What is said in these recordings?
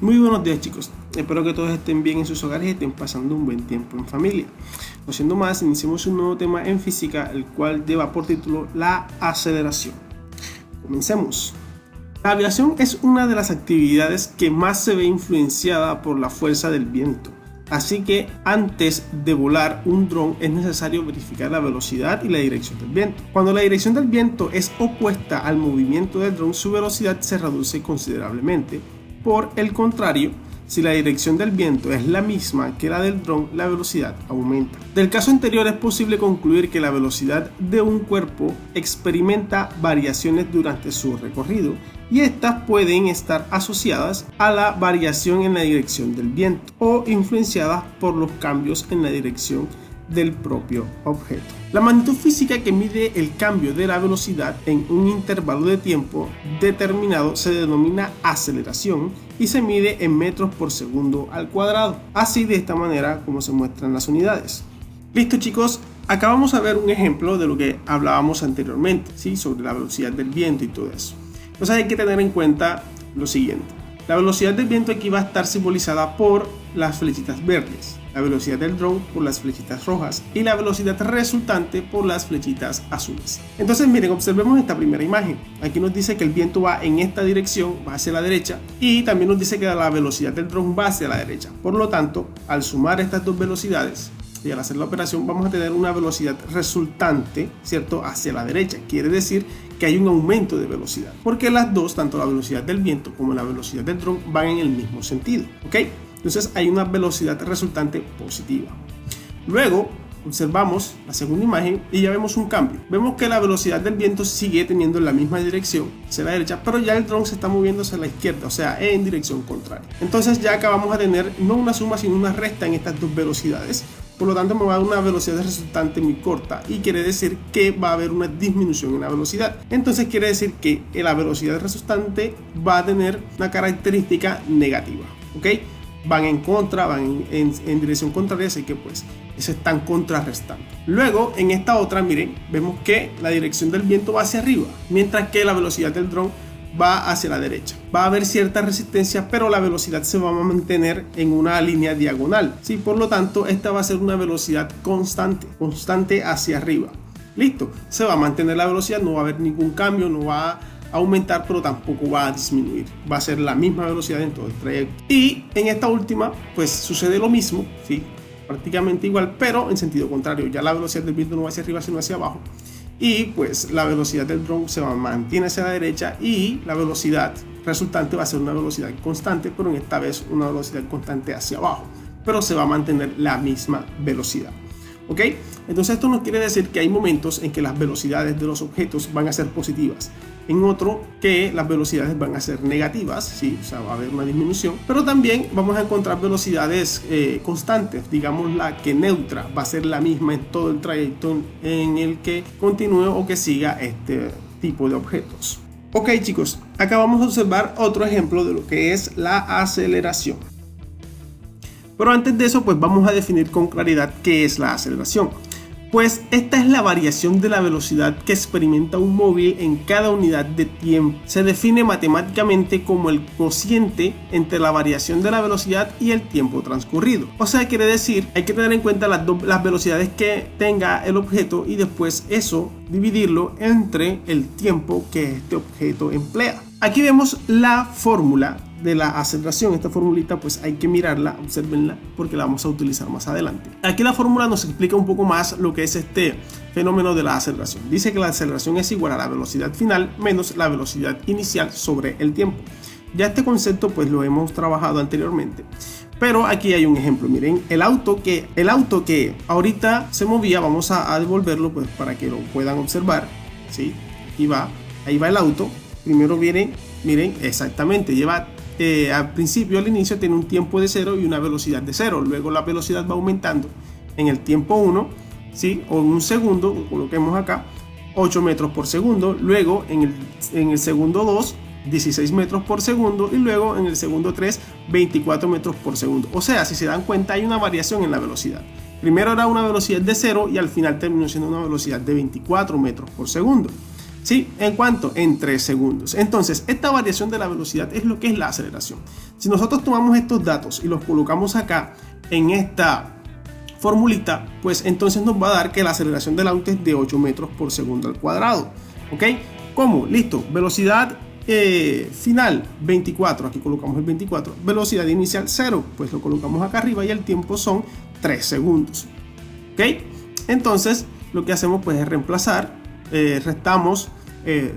Muy buenos días, chicos, espero que todos estén bien en sus hogares y estén pasando un buen tiempo en familia. No siendo más, iniciemos un nuevo tema en física, el cual lleva por título la aceleración. Comencemos. La aviación es una de las actividades que más se ve influenciada por la fuerza del viento. Así que antes de volar un dron es necesario verificar la velocidad y la dirección del viento. Cuando la dirección del viento es opuesta al movimiento del dron, su velocidad se reduce considerablemente. Por el contrario, si la dirección del viento es la misma que la del dron, la velocidad aumenta. Del caso anterior es posible concluir que la velocidad de un cuerpo experimenta variaciones durante su recorrido y estas pueden estar asociadas a la variación en la dirección del viento o influenciadas por los cambios en la dirección del propio objeto. La magnitud física que mide el cambio de la velocidad en un intervalo de tiempo determinado se denomina aceleración y se mide en metros por segundo al cuadrado, así de esta manera como se muestran las unidades. Listo, chicos, acabamos de ver un ejemplo de lo que hablábamos anteriormente, ¿sí? Sobre la velocidad del viento y todo eso. Entonces hay que tener en cuenta lo siguiente: la velocidad del viento aquí va a estar simbolizada por las flechitas verdes, la velocidad del dron por las flechitas rojas y la velocidad resultante por las flechitas azules. Entonces miren, observemos esta primera imagen. Aquí nos dice que el viento va en esta dirección, va hacia la derecha, y también nos dice que la velocidad del dron va hacia la derecha. Por lo tanto, al sumar estas dos velocidades y al hacer la operación vamos a tener una velocidad resultante, ¿cierto?, hacia la derecha. Quiere decir que hay un aumento de velocidad, porque las dos, tanto la velocidad del viento como la velocidad del dron, van en el mismo sentido, ¿ok? Entonces hay una velocidad resultante positiva. Luego observamos la segunda imagen y ya vemos un cambio. Vemos que la velocidad del viento sigue teniendo la misma dirección hacia la derecha, pero ya el dron se está moviendo hacia la izquierda, o sea, en dirección contraria. Entonces ya acá vamos a tener no una suma sino una resta en estas dos velocidades. Por lo tanto me va a dar una velocidad resultante muy corta y quiere decir que va a haber una disminución en la velocidad. Entonces quiere decir que la velocidad resultante va a tener una característica negativa, ¿ok? Van en contra, van en dirección contraria, así que pues se están contrarrestando. Luego en esta otra, miren, vemos que la dirección del viento va hacia arriba, mientras que la velocidad del dron va hacia la derecha. Va a haber cierta resistencia, pero la velocidad se va a mantener en una línea diagonal, ¿sí? Por lo tanto, esta va a ser una velocidad constante hacia arriba. Listo, se va a mantener la velocidad, no va a haber ningún cambio, no va a aumentar, pero tampoco va a disminuir. Va a ser la misma velocidad en todo el trayecto. Y en esta última, pues sucede lo mismo, ¿sí? Prácticamente igual, pero en sentido contrario. Ya la velocidad del viento no va hacia arriba, sino hacia abajo. Y pues la velocidad del dron se mantiene hacia la derecha y la velocidad resultante va a ser una velocidad constante, pero en esta vez una velocidad constante hacia abajo, pero se va a mantener la misma velocidad. ¿Ok? Entonces esto nos quiere decir que hay momentos en que las velocidades de los objetos van a ser positivas, en otro que las velocidades van a ser negativas, ¿sí? O sea, va a haber una disminución, pero también vamos a encontrar velocidades constantes, digamos la que neutra, va a ser la misma en todo el trayecto en el que continúe o que siga este tipo de objetos. Ok, chicos, acá vamos a observar otro ejemplo de lo que es la aceleración. Pero antes de eso, pues vamos a definir con claridad qué es la aceleración. Pues esta es la variación de la velocidad que experimenta un móvil en cada unidad de tiempo. Se define matemáticamente como el cociente entre la variación de la velocidad y el tiempo transcurrido. O sea, quiere decir, hay que tener en cuenta las velocidades que tenga el objeto y después eso dividirlo entre el tiempo que este objeto emplea. Aquí vemos la fórmula de la aceleración. Esta formulita pues hay que mirarla, observenla, porque la vamos a utilizar más adelante. Aquí la fórmula nos explica un poco más lo que es este fenómeno de la aceleración. Dice que la aceleración es igual a la velocidad final menos la velocidad inicial sobre el tiempo. Ya este concepto pues lo hemos trabajado anteriormente, pero aquí hay un ejemplo. Miren, el auto que ahorita se movía, vamos a devolverlo pues para que lo puedan observar, ¿sí? Ahí va el auto. Primero viene, miren, exactamente, lleva al principio, al inicio, tiene un tiempo de 0 y una velocidad de 0. Luego la velocidad va aumentando en el tiempo 1, ¿sí? O en un segundo, coloquemos acá, 8 metros por segundo. Luego en el segundo 2, 16 metros por segundo. Y luego en el segundo 3, 24 metros por segundo. O sea, si se dan cuenta, hay una variación en la velocidad. Primero era una velocidad de 0 y al final terminó siendo una velocidad de 24 metros por segundo. ¿Sí? ¿En cuánto? En 3 segundos. Entonces, esta variación de la velocidad es lo que es la aceleración. Si nosotros tomamos estos datos y los colocamos acá en esta formulita, pues entonces nos va a dar que la aceleración del auto es de 8 metros por segundo al cuadrado. ¿Ok? ¿Cómo? Listo. Velocidad final 24, aquí colocamos el 24. Velocidad inicial 0, pues lo colocamos acá arriba y el tiempo son 3 segundos. ¿Ok? Entonces, lo que hacemos pues es reemplazar, restamos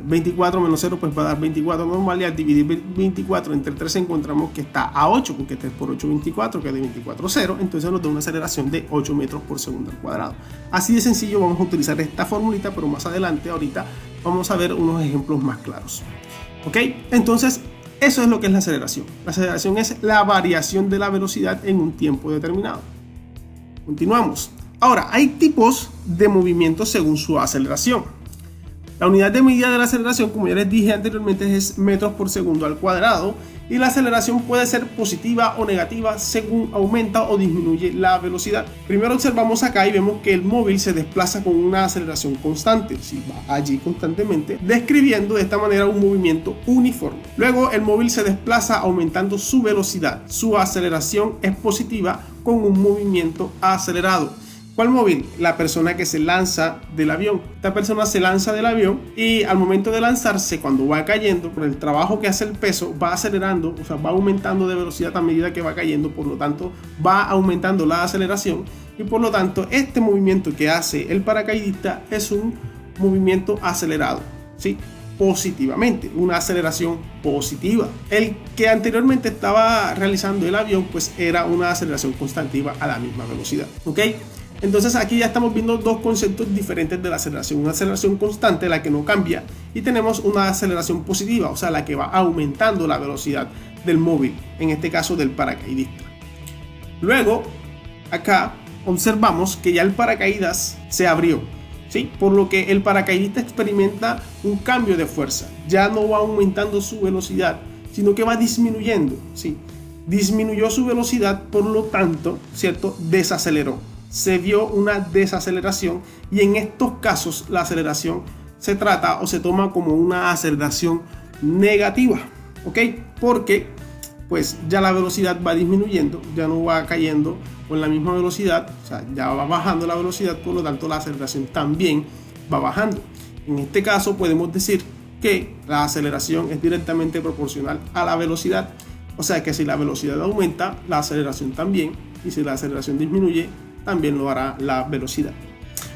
24 menos 0 pues va a dar 24 normal, y al dividir 24 entre 3 encontramos que está a 8, porque 3 por 8 24, que es de 24 0, entonces nos da una aceleración de 8 metros por segundo al cuadrado. Así de sencillo vamos a utilizar esta formulita, pero más adelante ahorita vamos a ver unos ejemplos más claros. ¿Ok? Entonces eso es lo que es la aceleración. La aceleración es la variación de la velocidad en un tiempo determinado. Continuamos. Ahora, hay tipos de movimientos según su aceleración. La unidad de medida de la aceleración, como ya les dije anteriormente, es metros por segundo al cuadrado, y la aceleración puede ser positiva o negativa según aumenta o disminuye la velocidad. Primero observamos acá y vemos que el móvil se desplaza con una aceleración constante, si va allí constantemente, describiendo de esta manera un movimiento uniforme. Luego el móvil se desplaza aumentando su velocidad. Su aceleración es positiva con un movimiento acelerado. ¿Cuál móvil? La persona que se lanza del avión. Esta persona se lanza del avión y al momento de lanzarse, cuando va cayendo, por el trabajo que hace el peso, va acelerando, o sea, va aumentando de velocidad a medida que va cayendo, por lo tanto, va aumentando la aceleración, y por lo tanto, este movimiento que hace el paracaidista es un movimiento acelerado, ¿sí? Positivamente, una aceleración positiva. El que anteriormente estaba realizando el avión, pues era una aceleración constante a la misma velocidad, ¿ok? Entonces aquí ya estamos viendo dos conceptos diferentes de la aceleración. Una aceleración constante, la que no cambia, y tenemos una aceleración positiva, o sea, la que va aumentando la velocidad del móvil, en este caso del paracaidista. Luego, acá observamos que ya el paracaídas se abrió, ¿sí? Por lo que el paracaidista experimenta un cambio de fuerza. Ya no va aumentando su velocidad, sino que va disminuyendo, ¿sí? Disminuyó su velocidad, por lo tanto, ¿cierto? Desaceleró. Se vio una desaceleración, y en estos casos la aceleración se trata o se toma como una aceleración negativa, ¿ok? Porque pues ya la velocidad va disminuyendo, ya no va cayendo con la misma velocidad, o sea, ya va bajando la velocidad, por lo tanto la aceleración también va bajando. En este caso podemos decir que la aceleración es directamente proporcional a la velocidad, o sea que si la velocidad aumenta, la aceleración también, y si la aceleración disminuye, también lo hará la velocidad.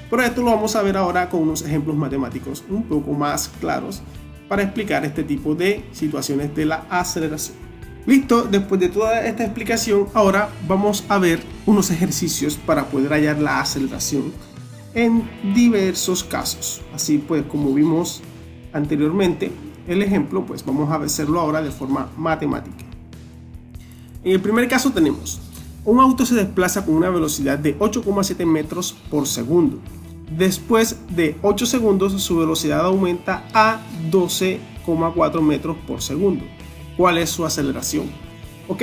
Pero esto lo vamos a ver ahora con unos ejemplos matemáticos un poco más claros para explicar este tipo de situaciones de la aceleración. Listo, después de toda esta explicación, ahora vamos a ver unos ejercicios para poder hallar la aceleración en diversos casos. Así pues, como vimos anteriormente el ejemplo, pues vamos a hacerlo ahora de forma matemática. En el primer caso tenemos: un auto se desplaza con una velocidad de 8,7 metros por segundo. Después de 8 segundos, su velocidad aumenta a 12,4 metros por segundo. ¿Cuál es su aceleración? Ok,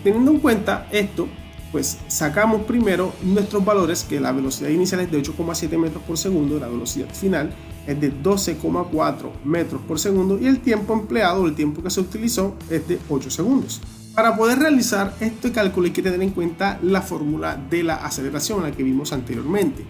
teniendo en cuenta esto, pues sacamos primero nuestros valores, que la velocidad inicial es de 8,7 metros por segundo, la velocidad final es de 12,4 metros por segundo, y el tiempo empleado, el tiempo que se utilizó, es de 8 segundos. Para poder realizar este cálculo hay que tener en cuenta la fórmula de la aceleración, la que vimos anteriormente,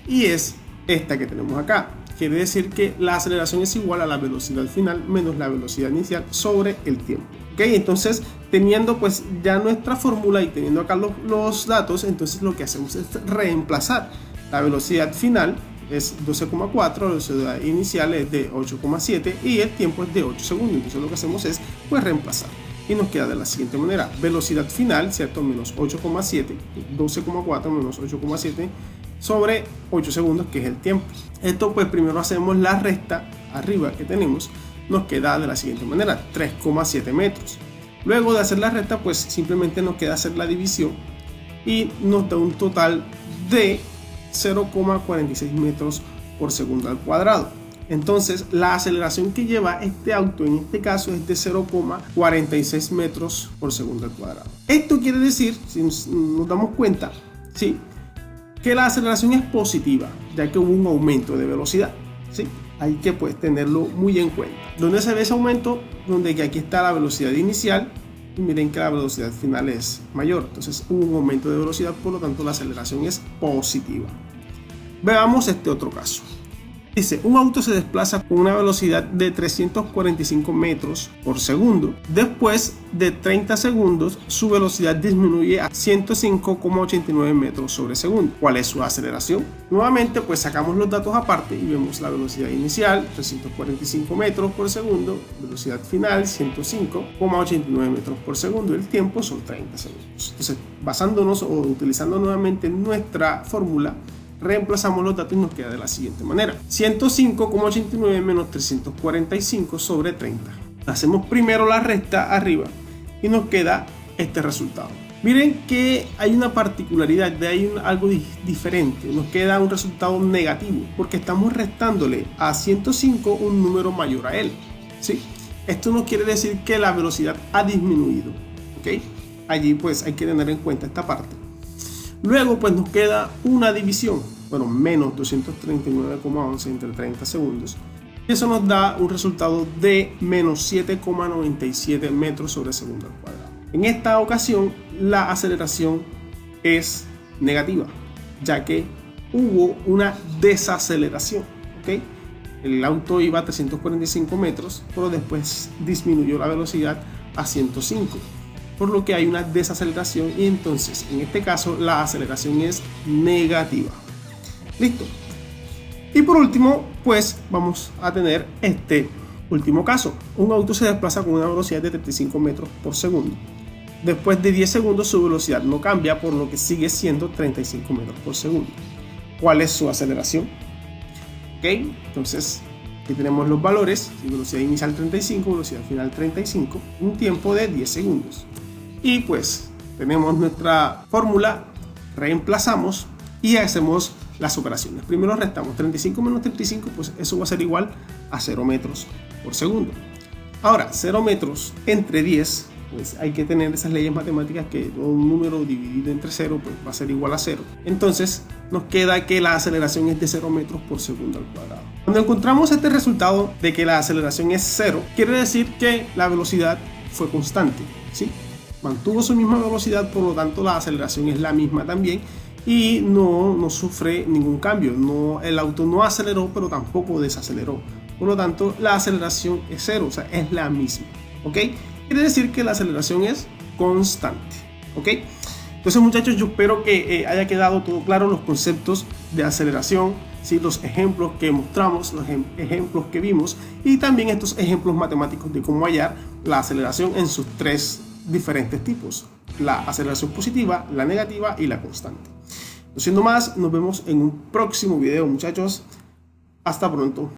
y es esta que tenemos acá. Quiere decir que la aceleración es igual a la velocidad final menos la velocidad inicial sobre el tiempo. ¿Ok? Entonces, teniendo pues ya nuestra fórmula y teniendo acá los datos, entonces lo que hacemos es reemplazar. La velocidad final es 12,4, la velocidad inicial es de 8,7 y el tiempo es de 8 segundos. Entonces lo que hacemos es pues reemplazar. Y nos queda de la siguiente manera: velocidad final, ¿cierto? Menos 8,7, 12,4 menos 8,7 sobre 8 segundos, que es el tiempo. Esto pues primero hacemos la resta arriba que tenemos, nos queda de la siguiente manera: 3,7 metros. Luego de hacer la resta, pues simplemente nos queda hacer la división y nos da un total de 0,46 metros por segundo al cuadrado. Entonces la aceleración que lleva este auto en este caso es de 0,46 metros por segundo al cuadrado. Esto quiere decir, si nos damos cuenta, ¿sí?, que la aceleración es positiva, ya que hubo un aumento de velocidad, ¿sí? hay que pues tenerlo muy en cuenta. ¿Dónde se ve ese aumento? Donde que aquí está la velocidad inicial y miren que la velocidad final es mayor. Entonces hubo un aumento de velocidad, por lo tanto la aceleración es positiva. Veamos este otro caso. Dice, un auto se desplaza con una velocidad de 345 metros por segundo. Después de 30 segundos, su velocidad disminuye a 105,89 metros sobre segundo. ¿Cuál es su aceleración? Nuevamente, pues sacamos los datos aparte y vemos la velocidad inicial, 345 metros por segundo, velocidad final, 105,89 metros por segundo. El tiempo son 30 segundos. Entonces, basándonos o utilizando nuevamente nuestra fórmula, reemplazamos los datos y nos queda de la siguiente manera: 105,89 menos 345 sobre 30. Hacemos primero la resta arriba y nos queda este resultado. Miren que hay una particularidad, hay algo diferente. Nos queda un resultado negativo porque estamos restándole a 105 un número mayor a él, ¿sí? Esto no quiere decir que la velocidad ha disminuido, ¿ok? Allí pues hay que tener en cuenta esta parte. Luego pues nos queda una división, bueno, menos 239,11 entre 30 segundos. Y eso nos da un resultado de menos 7,97 metros sobre segundo al cuadrado. En esta ocasión la aceleración es negativa, ya que hubo una desaceleración, ¿ok? El auto iba a 345 metros, pero después disminuyó la velocidad a 105. Por lo que hay una desaceleración y entonces en este caso la aceleración es negativa. Listo. Y por último pues vamos a tener este último caso. Un auto se desplaza con una velocidad de 35 metros por segundo. Después de 10 segundos su velocidad no cambia, por lo que sigue siendo 35 metros por segundo. ¿Cuál es su aceleración? Ok, entonces aquí tenemos los valores: velocidad inicial 35, velocidad final 35, un tiempo de 10 segundos. Y pues tenemos nuestra fórmula, reemplazamos y hacemos las operaciones. Primero restamos 35 menos 35, pues eso va a ser igual a 0 metros por segundo. Ahora, 0 metros entre 10, pues hay que tener esas leyes matemáticas que todo un número dividido entre 0 pues va a ser igual a 0. Entonces nos queda que la aceleración es de 0 metros por segundo al cuadrado. Cuando encontramos este resultado de que la aceleración es 0, quiere decir que la velocidad fue constante, ¿sí? Mantuvo su misma velocidad, por lo tanto la aceleración es la misma también y no sufre ningún cambio. El auto no aceleró, pero tampoco desaceleró. Por lo tanto, la aceleración es 0, o sea, es la misma, ¿ok? Quiere decir que la aceleración es constante, ¿ok? Entonces, muchachos, yo espero que haya quedado todo claro los conceptos de aceleración, ¿sí? Los ejemplos que mostramos, los ejemplos que vimos y también estos ejemplos matemáticos de cómo hallar la aceleración en sus tres diferentes tipos: la aceleración positiva, la negativa y la constante. No siendo más, nos vemos en un próximo video, muchachos. Hasta pronto.